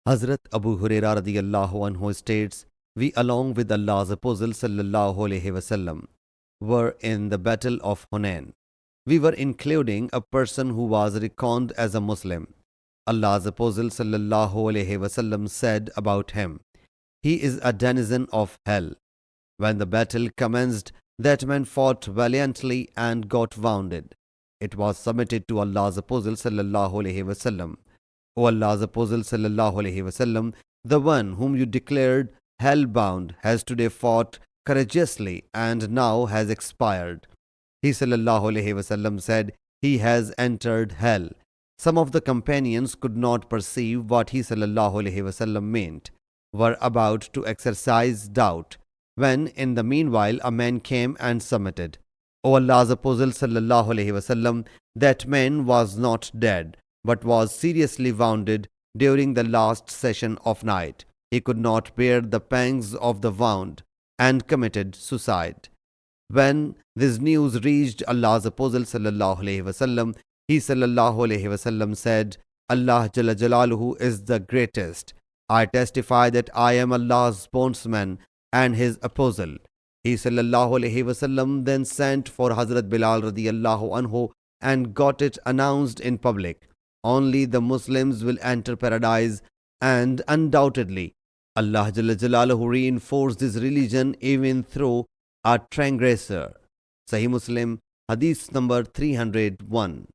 Hazrat Abu Huraira radiyallahu anhu states, "We along with Allah's Apostle sallallahu alaihi wasallam were in the battle of Hunain. We were including a person who was reckoned as a Muslim. Allah's Apostle sallallahu alaihi wasallam said about him, 'He is a denizen of hell.' When the battle commenced, that man fought valiantly and got wounded. It was submitted to Allah's Apostle sallallahu alaihi wasallam, 'O Allah's Apostle sallallahu alaihi wasallam, the one whom you declared hell-bound has today fought courageously and now has expired.' He sallallahu alaihi wasallam said, 'He has entered hell.' Some of the companions could not perceive what he sallallahu alaihi wasallam meant, were about to exercise doubt, when in the meanwhile a man came and submitted. 'O Allah's Apostle sallallahu alaihi wasallam, that man was not dead, but was seriously wounded during the last session of night. He could not bear the pangs of the wound and committed suicide.' When this news reached Allah's Apostle sallallahu alaihi wasallam, he sallallahu alaihi wasallam said, 'Allah Jalla Jalaluhu is the greatest. I testify that I am Allah's bondsman and his apostle.' He sallallahu alaihi wasallam then sent for Hazrat Bilal radiyallahu anhu and got it announced in public, 'Only the Muslims will enter paradise,' and undoubtedly Allah Jalla Jalaluhu reinforced this religion even through a transgressor. Sahih Muslim Hadees number 301.